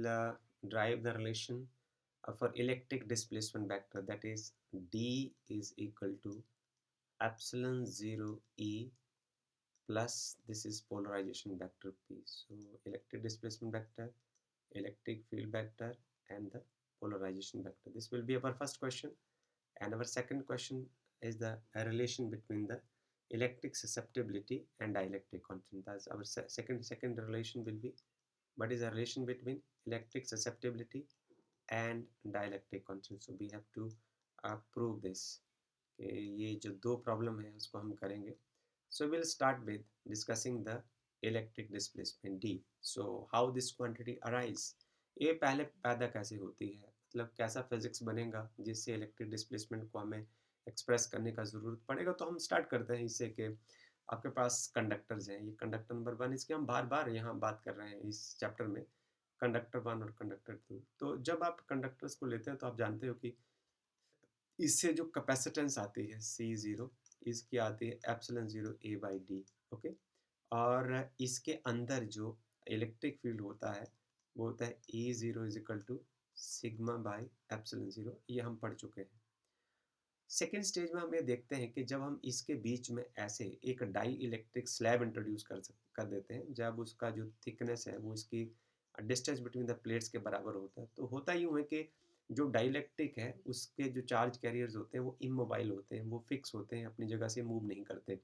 derive the relation for electric displacement vector, that is D is equal to epsilon 0 E plus this is polarization vector P. So electric displacement vector, electric field vector, and the polarization vector. This will be our first question, and our second question is the relation between the electric susceptibility and dielectric constant. That's our second relation will be what is the relation between electric susceptibility and dielectric constant. So we have to prove this. ये जो दो problem है उसको हम करेंगे. So we'll start with discussing the electric displacement D. So how this quantity arise? ये पहले पैदा कैसे होती है, मतलब कैसा फिजिक्स बनेगा जिससे इलेक्ट्रिक डिस्प्लेसमेंट को हमें एक्सप्रेस करने का ज़रूरत पड़ेगा. तो हम स्टार्ट करते हैं इससे कि आपके पास कंडक्टर्स हैं. ये कंडक्टर नंबर 1, इसकी हम बार बार यहाँ बात कर रहे हैं इस चैप्टर में, कंडक्टर 1 और कंडक्टर 2. तो जब आप कंडक्टर्स को लेते हैं तो आप जानते हो कि इससे जो कैपेसिटेंस आती है C0, इसकी आती है epsilon 0 A by D. Okay, और इसके अंदर जो इलेक्ट्रिक फील्ड होता है वो होता है E0 is equal to sigma by epsilon 0. ये हम पढ़ चुके हैं. सेकेंड स्टेज में हम ये देखते हैं कि जब हम इसके बीच में ऐसे एक डाई इलेक्ट्रिक स्लैब इंट्रोड्यूस कर देते हैं, जब उसका जो थिकनेस है वो इसकी डिस्टेंस बिटवीन द प्लेट्स के बराबर होता है, तो होता यूँ है कि जो डाइलेक्ट्रिक है उसके जो चार्ज कैरियर्स होते हैं वो इमोबाइल होते हैं, वो फिक्स होते हैं, अपनी जगह से मूव नहीं करते.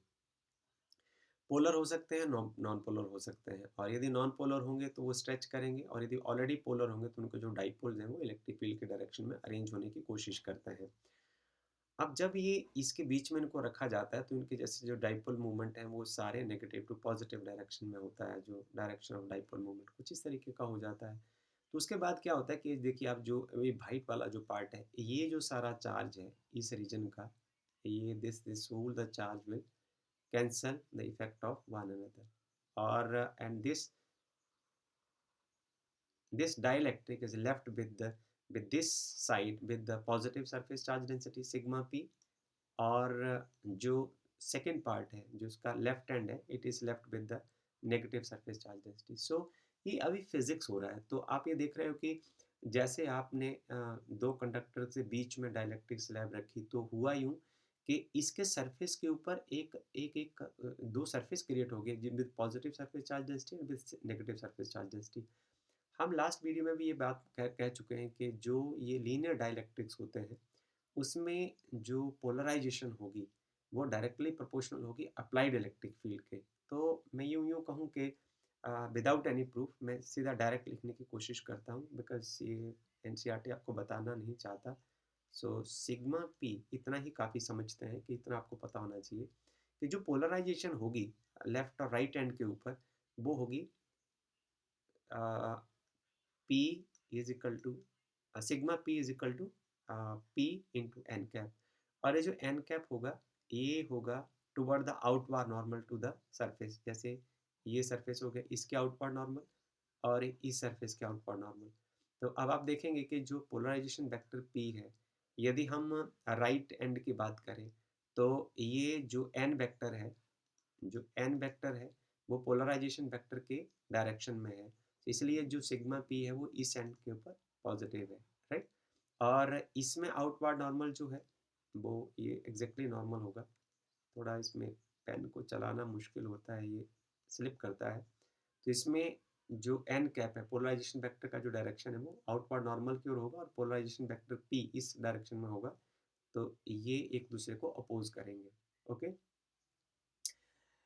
पोलर हो सकते हैं, नॉन पोलर हो सकते हैं, और यदि नॉन पोलर होंगे तो वो स्ट्रेच करेंगे, और यदि ऑलरेडी पोलर होंगे तो उनको जो डाइपोल्स हैं वो इलेक्ट्रिक फील्ड के डायरेक्शन में अरेंज होने की कोशिश करते हैं. अब जब ये इसके बीच में इनको रखा जाता है तो इनके जैसे जो डाइपोल मूवमेंट है वो सारे नेगेटिव टू पॉजिटिव डायरेक्शन में होता है. जो डायरेक्शन ऑफ डाइपोल मूवमेंट कुछ इस तरीके का हो जाता है. तो उसके बाद क्या होता है कि देखिए आप जो ये वाइट वाला जो पार्ट है, ये जो सारा चार्ज है इस रीजन का, ये this whole the charge will cancel the effect of one another, और and this dielectric is left with this side with the positive surface charge density sigma p, और जो सेकेंड पार्ट है जो उसका लेफ्ट हैंड है, it is left with the negative surface charge density. So ये अभी physics हो रहा है. तो आप ये देख रहे हो कि जैसे आपने दो कंडक्टर के बीच में डाइलेक्ट्रिक स्लैब रखी तो हुआ यूं कि इसके सरफेस के ऊपर दो सरफेस क्रिएट हो गए with positive surface charge density and with negative surface charge density. हम लास्ट वीडियो में भी ये बात कह चुके हैं कि जो ये लीनियर डाइलेक्ट्रिक्स होते हैं उसमें जो पोलराइजेशन होगी वो डायरेक्टली प्रोपोर्शनल होगी अप्लाइड इलेक्ट्रिक फील्ड के. तो मैं यूँ कहूँ कि विदाउट एनी प्रूफ मैं सीधा डायरेक्ट लिखने की कोशिश करता हूँ, बिकॉज ये एनसीईआरटी आपको बताना नहीं चाहता. सो सिग्मा पी इतना ही काफ़ी समझते हैं कि इतना आपको पता होना चाहिए कि जो पोलराइजेशन होगी लेफ्ट और राइट हैंड के ऊपर वो होगी P is equal to sigma P is equal to P into N cap, और ये जो एन कैप होगा ये होगा toward the outward normal to the surface. जैसे ये सरफेस हो गया इसके आउटवार्ड नॉर्मल और इस सरफेस के आउटवार्ड नॉर्मल. तो अब आप देखेंगे कि जो पोलराइजेशन वेक्टर P है, यदि हम राइट एंड की बात करें तो ये जो एन वेक्टर है, जो एन वेक्टर है वो पोलराइजेशन वेक्टर के डायरेक्शन में है, इसलिए जो सिग्मा पी है वो इस एंड के ऊपर पॉजिटिव है, राइट. और इसमें आउटवर्ड नॉर्मल जो है वो ये एग्जैक्टली नॉर्मल होगा. थोड़ा इसमें पेन को चलाना मुश्किल होता है, ये स्लिप करता है. तो इसमें जो एन कैप है पोलराइजेशन वेक्टर का जो डायरेक्शन है वो आउटवर्ड नॉर्मल की ओर होगा और पोलराइजेशन वेक्टर पी इस डायरेक्शन में होगा. तो ये एक दूसरे को अपोज करेंगे. Okay,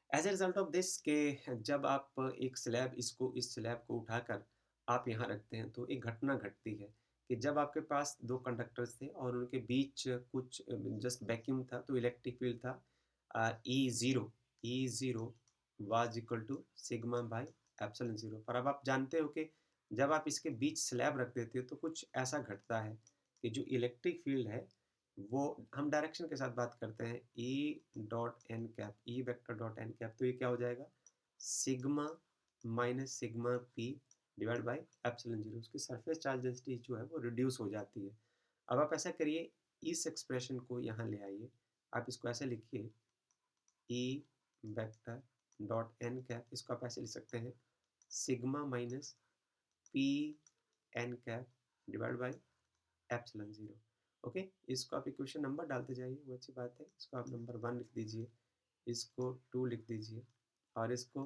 as a result of this के जब आप एक स्लैब इस स्लैब को उठाकर आप यहाँ रखते हैं तो एक घटना घटती है कि जब आपके पास दो कंडक्टर्स थे और उनके बीच कुछ जस्ट वैक्यूम था तो इलेक्ट्रिक फील्ड था E zero was equal to sigma by epsilon zero. पर अब आप जानते हो कि जब आप इसके बीच स्लैब रख देते हो तो कुछ ऐसा घटता है कि जो इलेक्ट्रिक फील्ड है वो हम डायरेक्शन के साथ बात करते हैं E dot N cap, E vector dot N cap. तो ये क्या हो जाएगा sigma minus sigma P divide by epsilon zero. उसकी सरफेस चार्ज डेंसिटी जो है वो रिड्यूस हो जाती है. अब आप ऐसा करिए, इस एक्सप्रेशन को यहाँ ले आइए, आप इसको ऐसे लिखिए E vector dot N cap, इसको आप ऐसे लिख सकते हैं sigma minus P N cap divide by epsilon zero. Okay, इसको आप इक्वेशन नंबर डालते जाइए, वो अच्छी बात है। इसको आप नंबर 1 लिख दीजिए, इसको 2 लिख दीजिए और इसको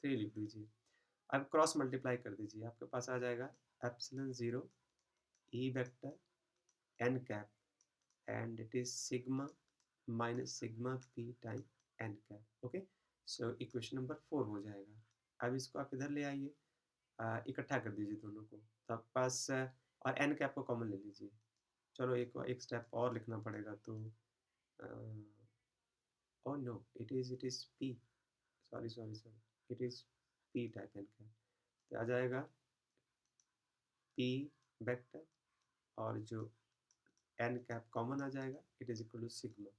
3 लिख दीजिए। अब क्रॉस मल्टीप्लाई कर दीजिए, आपके पास आ जाएगा epsilon zero E vector N cap and it is sigma minus sigma P time N cap. Okay, so equation number 4 हो जाएगा। अब इसको आप इधर ले आइए, इकट्ठा कर दीजिए दोनों को, तो आपके पास और एन कैप को कॉमन ले लीजिए। चलो एक स्टेप और लिखना पड़ेगा, तो oh no, it is p, sorry, it is p type N cap, तो आ जाएगा p वेक्टर और जो एन कैप कॉमन आ जाएगा, it is equal to sigma.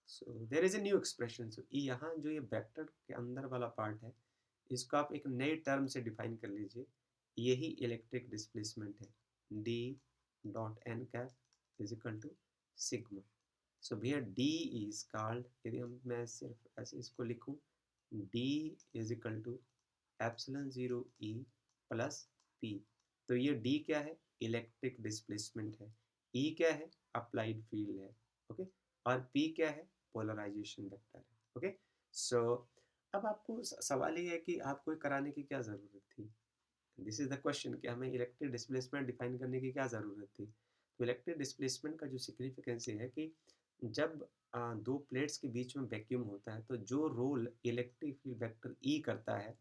So there is a new expression. So यहाँ जो ये वेक्टर के अंदर वाला पार्ट है, इसको आप एक नए टर्म से डिफाइन कर लीजिए, यही इलेक्ट्रिक डिस्प्लेसमेंट है, D dot N cap is equal to sigma. So भैया डी इज कॉल्ड, यदि हम मैं सिर्फ ऐसे इसको लिखूं, D is equal to epsilon zero E plus P. तो ये डी क्या है, इलेक्ट्रिक डिस्प्लेसमेंट है, ई क्या है, अप्लाइड फील्ड है, ओके, और पी क्या है, पोलराइजेशन वेक्टर है। ओके, सो अब आपको सवाल ये है कि आपको कराने की क्या ज़रूरत थी, दिस इज द क्वेश्चन कि हमें इलेक्ट्रिक डिस्प्लेसमेंट डिफाइन करने की क्या ज़रूरत थी। तो इलेक्ट्रिक डिस्प्लेसमेंट का जो सिग्निफिकेंस है कि जब दो प्लेट्स के बीच में वैक्यूम होता है, तो जो role electric field vector E करता है,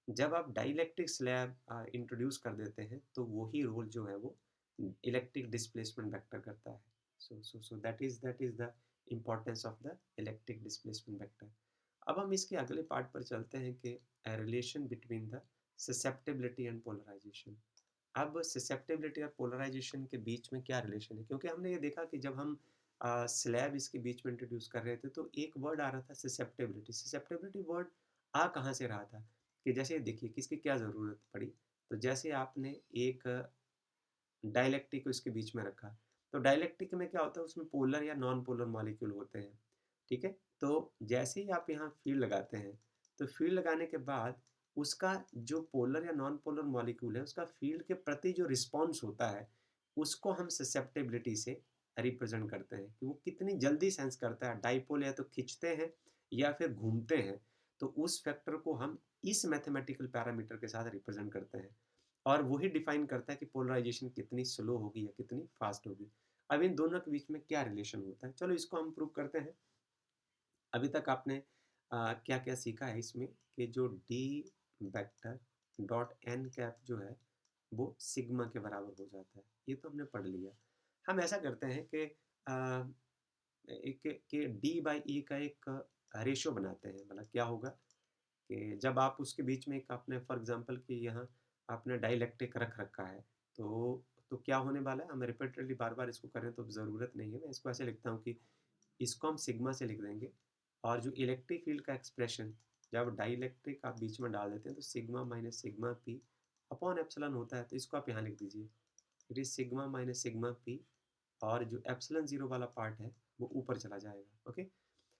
जब आप डाइलेक्ट्रिक स्लैब इंट्रोड्यूस कर देते हैं, तो वही रोल जो है वो इलेक्ट्रिक डिस्प्लेसमेंट वेक्टर करता है। So that is the importance of the electric displacement vector. अब हम इसके अगले पार्ट पर चलते हैं कि relation between the susceptibility and polarization. अब ससेप्टेबिलिटी और पोलराइजेशन के बीच में क्या रिलेशन है, क्योंकि हमने ये देखा कि जब हम स्लैब इसके बीच में इंट्रोड्यूस कर रहे थे, तो एक वर्ड आ रहा था ससेप्टेबिलिटी। ससेप्टेबिलिटी वर्ड आ कहाँ से रहा था, कि जैसे देखिए किसकी क्या ज़रूरत पड़ी, तो जैसे आपने एक डाइलेक्ट्रिक को इसके बीच में रखा, तो डाइलेक्ट्रिक में क्या होता है, उसमें पोलर या नॉन पोलर मॉलिक्यूल होते हैं, ठीक है। तो जैसे ही आप यहाँ फील्ड लगाते हैं, तो फील्ड लगाने के बाद उसका जो पोलर या नॉन पोलर मॉलिक्यूल है, उसका फील्ड के प्रति जो रिस्पॉन्स होता है, उसको हम ससेप्टेबिलिटी से रिप्रेजेंट करते हैं कि वो कितनी जल्दी सेंस करता है। डाइपोल या तो खींचते हैं या फिर घूमते हैं, तो उस फैक्टर को हम इस मैथमेटिकल पैरामीटर के साथ रिप्रेजेंट करते हैं, और वही डिफाइन करता है कि पोलराइजेशन कितनी स्लो होगी या कितनी फास्ट होगी। अब इन दोनों के बीच में क्या रिलेशन होता है, चलो इसको हम प्रूव करते हैं। अभी तक आपने क्या क्या सीखा है इसमें, कि जो D vector dot N cap जो है वो सिग्मा के बराबर हो जाता है, ये तो हमने पढ़ लिया। हम ऐसा करते हैं कि एक के डी बाई ई का एक रेशो बनाते हैं। मतलब क्या होगा कि जब आप उसके बीच में एक आपने फॉर एग्जांपल कि यहाँ आपने डाइलेक्ट्रिक रख रखा है, तो क्या होने वाला है, हम रिपीटेडली बार बार इसको करें तो ज़रूरत नहीं है। मैं इसको ऐसे लिखता हूँ कि इसको हम सिग्मा से लिख देंगे, और जो इलेक्ट्रिक फील्ड का एक्सप्रेशन जब डाइलेक्ट्रिक आप बीच में डाल देते हैं, तो sigma minus sigma P upon epsilon होता है, तो इसको आप यहाँ लिख दीजिए, it is sigma minus sigma P, और जो एप्सिलॉन जीरो वाला पार्ट है वो ऊपर चला जाएगा। ओके,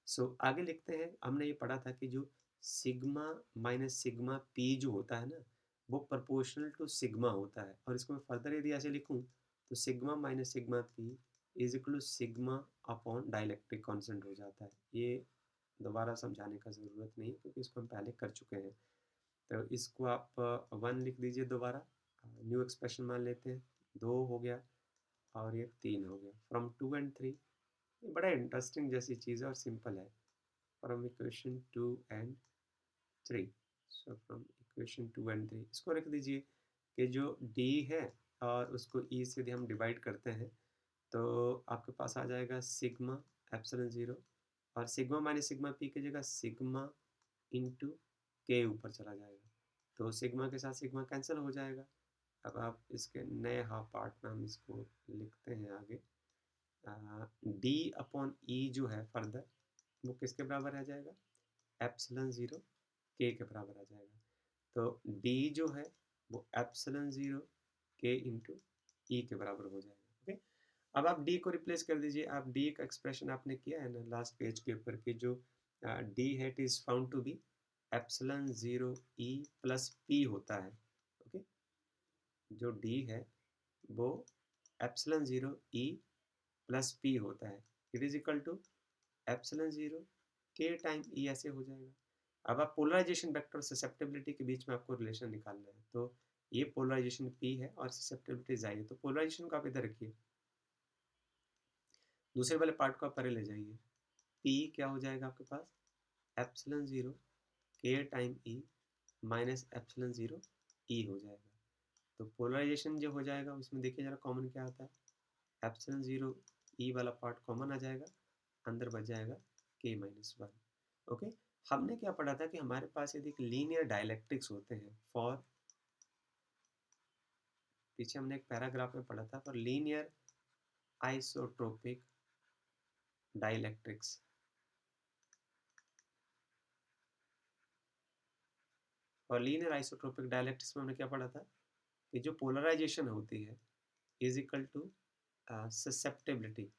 सो आगे लिखते हैं। हमने ये पढ़ा था कि जो सिग्मा माइनस सिग्मा पी जो होता है ना, वो प्रोपोर्शनल टू सिग्मा होता है, और इसको मैं फर्दर यदि ऐसे लिखूं, तो sigma minus sigma P is equal to sigma upon dielectric constant हो जाता है। ये दोबारा समझाने का ज़रूरत नहीं है, क्योंकि इसको हम पहले कर चुके हैं। तो इसको आप 1 लिख दीजिए, दोबारा न्यू एक्सप्रेशन मान लेते हैं, 2 हो गया और ये 3 हो गया, फ्रॉम 2 एंड 3। ये बड़ा इंटरेस्टिंग जैसी चीज़ है और सिंपल है। From equation 2 and 3, so from equation 2 and 3 इसको रख दीजिए कि जो d है और उसको e से यदि हम डिवाइड करते हैं, तो आपके पास आ जाएगा सिग्मा एप्सिलॉन जीरो, और सिग्मा माइनस सिग्मा पी की जगह सिग्मा इंटू के ऊपर चला जाएगा, तो सिग्मा के साथ सिग्मा कैंसिल हो जाएगा। अब आप इसके नए हाफ पार्ट में हम इसको लिखते हैं आगे, डी अपॉन ई जो है फर्दर वो किसके बराबर आ जाएगा, एप्सिलॉन जीरो के बराबर आ जाएगा। तो डी जो है वो एप्सिलॉन जीरो के इंटू ई के बराबर हो जाएगा। ओके, अब आप डी को रिप्लेस कर दीजिए। आप डी का एक्सप्रेशन आपने किया है ना लास्ट पेज के ऊपर, कि जो डी है it is found to be epsilon zero E plus P होता है। ओके, जो डी है वो एप्सिलॉन 0 ई प्लस पी होता है। It is equal to epsilon 0 के टाइम ई ऐसे हो जाएगा। अब आप पोलराइजेशन वेक्टर और ससेप्टेबिलिटी के बीच में आपको रिलेशन निकालना है, तो ये पोलराइजेशन पी है और ससेप्टेबिलिटी जाई है, तो पोलराइजेशन को आप इधर रखिए, दूसरे वाले पार्ट को आप परे ले जाइए। पी क्या हो जाएगा आपके पास, एप्सिलॉन 0 के टाइम ई माइनस एप्सिलॉन 0 ई हो जाएगा। तो पोलराइजेशन जो हो जाएगा उसमें देखिए जरा कॉमन क्या आता है, एप्सिलॉन 0 ई वाला पार्ट कॉमन आ जाएगा, अंदर बच जाएगा के माइनस 1। ओके, हमने क्या पढ़ा था कि हमारे पास यदि लीनियर डायलैक्ट्रिक्स होते हैं फॉर, पीछे हमने एक पैराग्राफ में पढ़ा था, फॉर लीनियर आइसोट्रोपिक डायलैक्ट्रिक्स, और लीनियर आइसोट्रोपिक डायलैक्ट्रिक्स में हमने क्या पढ़ा था कि जो पोलराइजेशन होती है इज इक्वल टू ससेप्टेबिलिटी,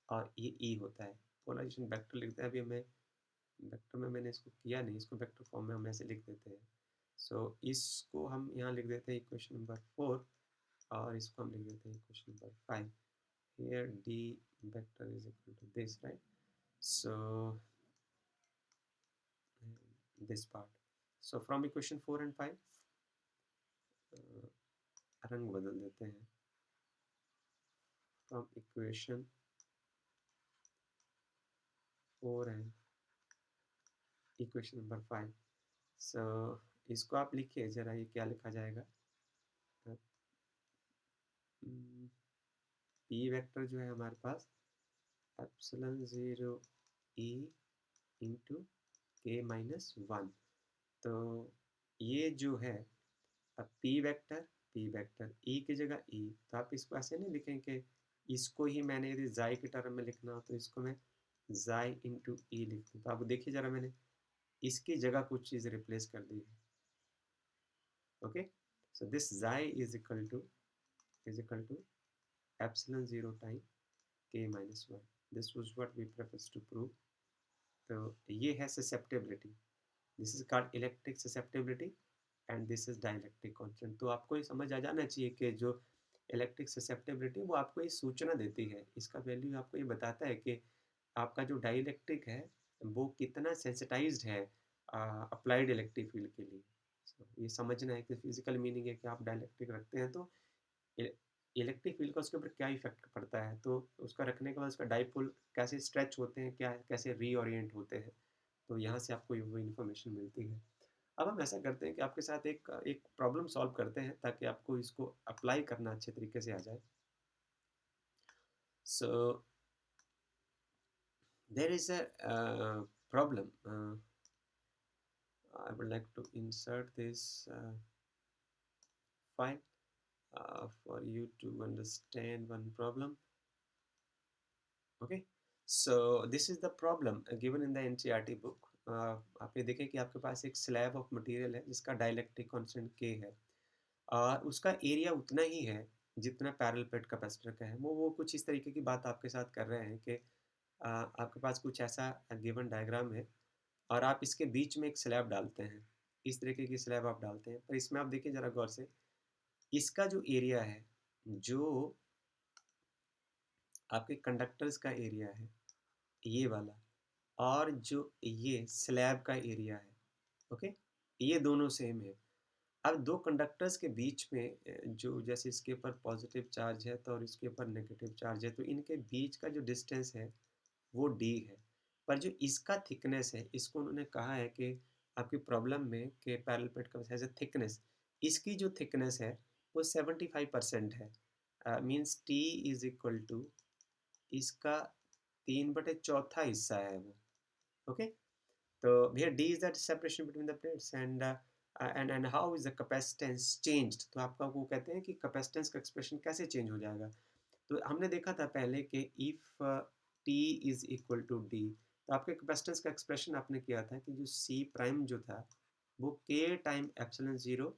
और ये ई होता है। पोलराइजेशन वेक्टर लिखते हैं, अभी हमें वेक्टर में मैंने इसको किया नहीं, इसको वेक्टर फॉर्म में हम ऐसे लिख देते हैं। सो इसको हम यहाँ लिख देते हैं इक्वेशन नंबर 4, और इसको हम लिख देते हैं equation number 5। here d vector is equal to this, right? So this part, so from equation 4 and 5 रंग बदल देते हैं, from equation 4 and equation number 5। so इसको आप लिखिए जरा, ये क्या लिखा जाएगा, p वेक्टर जो है हमारे पास एप्सिलॉन 0 e इंटू के माइनस 1। तो ये जो है, अब पी वेक्टर ई की जगह ई, तो आप इसको ऐसे नहीं लिखेंगे, इसको ही मैंने यदि जाई के टर्म में लिखना हो तो इसको मैं जाई इंटू ई लिख दूँ। तो आप देखिए जरा, मैंने इसकी जगह कुछ चीज़ रिप्लेस कर दी है। Okay, so this chi is equal to epsilon 0 time के minus 1। This was what we prefers to prove. तो ये है susceptibility, this is called electric susceptibility and this is dielectric constant. तो आपको ये समझ आ जाना चाहिए कि जो इलेक्ट्रिक ससेप्टेबिलिटी वो आपको ये सूचना देती है, इसका वैल्यू आपको ये बताता है कि आपका जो डाइलेक्ट्रिक है वो कितना सेंसिटाइज्ड है अप्लाइड इलेक्ट्रिक फील्ड के लिए। ये समझना है कि फिजिकल मीनिंग है कि आप डाइलेक्ट्रिक रखते हैं तो इलेक्ट्रिक फील्ड का उसके ऊपर क्या इफेक्ट पड़ता है, तो उसका रखने के बाद उसका डाइपोल कैसे स्ट्रेच होते हैं, क्या कैसे रीओरिएंट होते हैं, तो यहाँ से आपको वो इन्फॉर्मेशन मिलती है। अब हम ऐसा करते हैं कि आपके साथ एक एक प्रॉब्लम सॉल्व करते हैं ताकि आपको इसको अप्लाई करना अच्छे तरीके से आ जाए। So there is a problem, I would like to insert this file for you to understand one problem. Okay, so this is the problem given in the NCERT book। आप ये देखें कि आपके पास एक स्लैब ऑफ मटेरियल है जिसका dielectric constant K है, और उसका एरिया उतना ही है जितना पैरेलल प्लेट कैपेसिटर का है। वो कुछ इस तरीके की बात आपके साथ कर रहे हैं कि आपके पास कुछ ऐसा गिवन डायग्राम है और आप इसके बीच में एक स्लैब डालते हैं, इस तरीके की स्लैब आप डालते हैं, पर इसमें आप देखिए ज़रा गौर से, इसका जो एरिया है, जो आपके कंडक्टर्स का एरिया है ये वाला, और जो ये स्लैब का एरिया है, ओके, ये दोनों सेम है। अब दो कंडक्टर्स के बीच में जो जैसे इसके ऊपर पॉजिटिव चार्ज है तो और इसके ऊपर नेगेटिव चार्ज है, तो इनके बीच का जो डिस्टेंस है वो d है, पर जो इसका थिकनेस है, इसको उन्होंने कहा है कि आपकी प्रॉब्लम में कि पैरेलल प्लेट का हैज़ अ थिकनेस, इसकी जो थिकनेस है वो 75% है, means t is equal to इसका 3/4 हिस्सा है वो। ओके, तो here d is the separation between the plates and how is the capacitance changed। तो आपका वो कहते हैं कि कैपेसिटेंस का एक्सप्रेशन कैसे चेंज हो जाएगा। तो हमने देखा था पहले कि if t is equal to d, तो आपके कैपेसिटेंस का एक्सप्रेशन आपने किया था कि जो c प्राइम जो था वो k time epsilon 0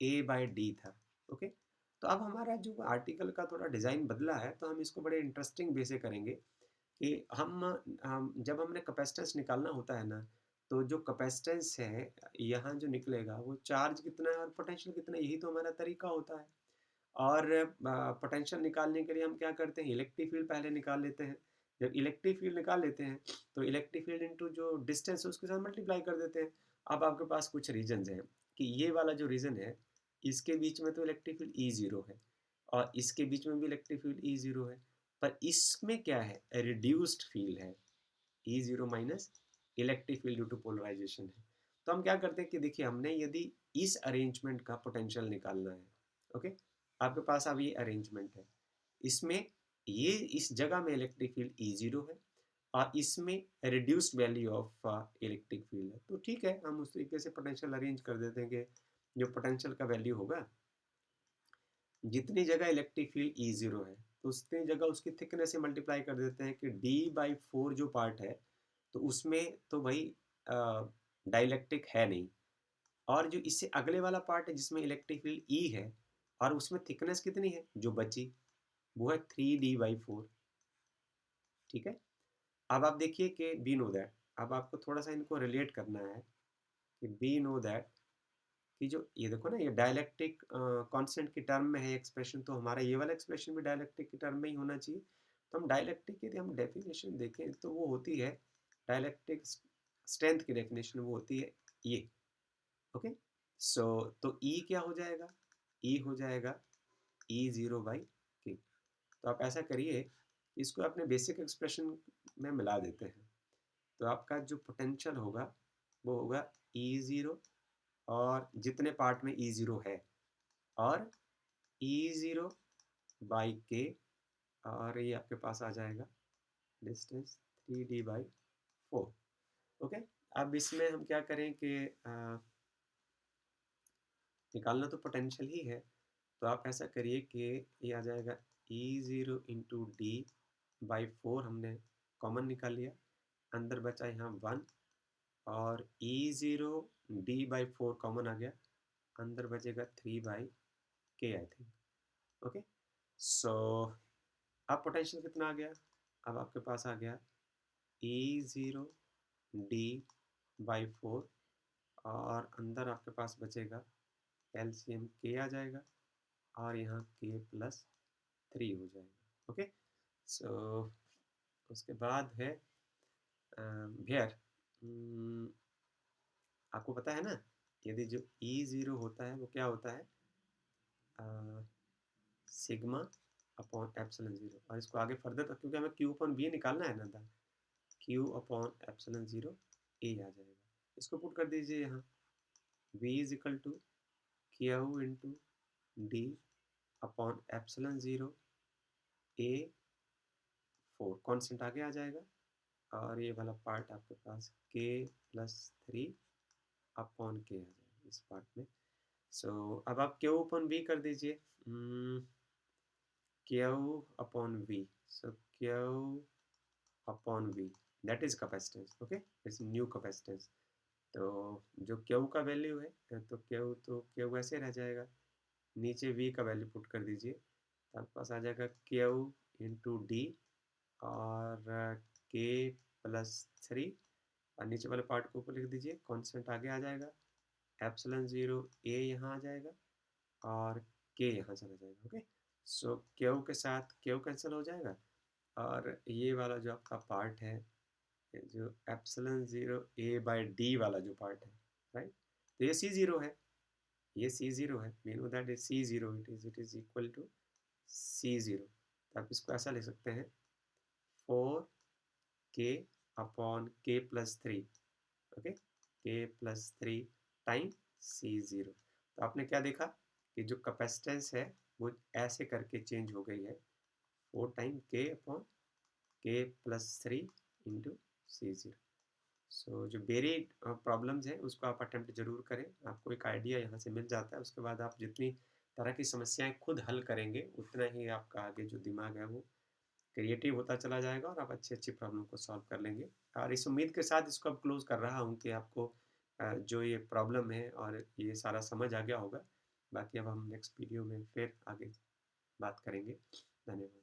a by d था। ओके, तो अब हमारा जो आर्टिकल का थोड़ा डिज़ाइन बदला है, तो हम इसको बड़े इंटरेस्टिंग वे से करेंगे कि हम जब हमने कैपेसिटेंस निकालना होता है ना, तो जो कैपेसिटेंस है यहाँ जो निकलेगा वो चार्ज कितना है और पोटेंशियल कितना है, यही तो हमारा तरीका होता है। और पोटेंशियल निकालने के लिए हम क्या करते हैं, इलेक्ट्रिक फील्ड पहले निकाल लेते हैं। जब इलेक्ट्रिक फील्ड निकाल लेते हैं तो इलेक्ट्रिक फील्ड इनटू जो डिस्टेंस है उसके साथ मल्टीप्लाई कर देते हैं। अब आपके पास कुछ रीजन्स हैं कि ये वाला जो रीजन है इसके बीच में तो इलेक्ट्रिक फील्ड ई ज़ीरो है और इसके बीच में भी इलेक्ट्रिक फील्ड ई ज़ीरो है, पर इसमें क्या है, रिड्यूस्ड फील्ड है, E zero minus electric field due to polarization है। तो हम क्या करते हैं कि देखिए हमने यदि इस अरेंजमेंट का पोटेंशियल निकालना है, ओके, आपके पास अब ये अरेंजमेंट है, इसमें ये इस जगह में इलेक्ट्रिक फील्ड ई ज़ीरो है और इसमें reduced value of electric field है। तो ठीक है, हम उस तरीके से पोटेंशियल अरेंज कर देते हैं कि जो पोटेंशियल का वैल्यू होगा, जितनी जगह इलेक्ट्रिक फील्ड ई ज़ीरो है तो उतनी जगह उसकी थिकनेस से मल्टीप्लाई कर देते हैं कि d/4 जो पार्ट है तो उसमें तो भाई डाइलेक्ट्रिक है नहीं, और जो इससे अगले वाला पार्ट है जिसमें इलेक्ट्रिक फील्ड ई है और उसमें थिकनेस कितनी है जो बची, वो है 3d/4। ठीक है, अब आप देखिए कि बी नो दैट, अब आपको थोड़ा सा इनको रिलेट करना है कि बी नो दैट कि जो ये देखो ना, ये डायलैक्ट्रिक कांस्टेंट की टर्म में है एक्सप्रेशन, तो हमारा ये वाला एक्सप्रेशन भी डायलैक्ट्रिक की टर्म में ही होना चाहिए। तो हम डायलैक्ट्रिक की यदि हम डेफिनेशन देखें तो वो होती है, डायलैक्ट्रिक स्ट्रेंथ की डेफिनेशन वो होती है ये, ओके। सो तो ई क्या हो जाएगा, ई हो जाएगा ई ज़ीरो बाई के। तो आप ऐसा करिए, इसको अपने बेसिक एक्सप्रेशन में मिला देते हैं, तो आपका जो पोटेंशियल होगा वो होगा ई ज़ीरो और जितने पार्ट में ई ज़ीरो है और ई ज़ीरो बाई के, और ये आपके पास आ जाएगा डिस्टेंस 3d/4, ओके। अब इसमें हम क्या करें कि निकालना तो पोटेंशियल ही है, तो आप ऐसा करिए कि ये आ जाएगा ई ज़ीरो इंटू d/4, हमने कॉमन निकाल लिया, अंदर बचा यहाँ 1 और ई ज़ीरो d/4 कॉमन आ गया, अंदर बचेगा 3/k आई थिंक, ओके। सो अब पोटेंशियल कितना आ गया, अब आपके पास आ गया ई ज़ीरो d/4 और अंदर आपके पास बचेगा एलसीएम के आ जाएगा और यहाँ k+3 हो जाएगा, ओके। सो उसके बाद है भेयर, आपको पता है ना, यदि जो ई ज़ीरो होता है वो क्या होता है, सिग्मा अपॉन एप्सिलॉन ज़ीरो, और इसको आगे फर्दर तक क्योंकि हमें क्यू अपॉन बी निकालना है ना था, Q upon epsilon zero A आ जाएगा, इसको पुट कर दीजिए यहाँ, v is equal to Q into D upon epsilon zero A 4 constant आगे आ जाएगा और ये वाला पार्ट आपके पास k+3 अपॉन के आ जाएगा इस पार्ट में। सो अब आप क्यू अपॉन वी कर दीजिए, Q upon V, so Q upon V that is capacitance, okay, it's new capacitance. तो जो क्यू का वैल्यू है तो क्यू ऐसे रह जाएगा, नीचे वी का वैल्यू पुट कर दीजिए, तो आपके पास आ जाएगा क्यू इंटू डी और k+3 और नीचे वाले पार्ट को ऊपर लिख दीजिए, कॉन्स्टेंट आगे आ जाएगा, एप्सिलॉन ज़ीरो ए यहाँ आ जाएगा और के यहाँ चला जाएगा, ओके। सो क्यू के साथ क्यू कैंसिल हो जाएगा और ये वाला जो आपका पार्ट है, जो epsilon zero A by D वाला जो पार्ट है, राइट, तो ये सी ज़ीरो है, ये सी ज़ीरो है, we know that is C zero, it is equal to C zero. तो आप इसको ऐसा लिख सकते हैं 4k upon k+3, okay, k+3 time C zero. तो आपने क्या देखा कि जो कैपेसिटेंस है वो ऐसे करके चेंज हो गई है, 4 time k upon k+3 into C zero. So जो बेरिड प्रॉब्लम्स हैं उसको आप अटेम्प्ट जरूर करें, आपको एक आइडिया यहाँ से मिल जाता है, उसके बाद आप जितनी तरह की समस्याएं खुद हल करेंगे उतना ही आपका आगे जो दिमाग है वो क्रिएटिव होता चला जाएगा और आप अच्छी अच्छी प्रॉब्लम को सॉल्व कर लेंगे। और इस उम्मीद के साथ इसको अब क्लोज कर रहा हूँ कि आपको जो ये प्रॉब्लम है और ये सारा समझ आ गया होगा। बाकी अब हम नेक्स्ट वीडियो में फिर आगे बात करेंगे। धन्यवाद।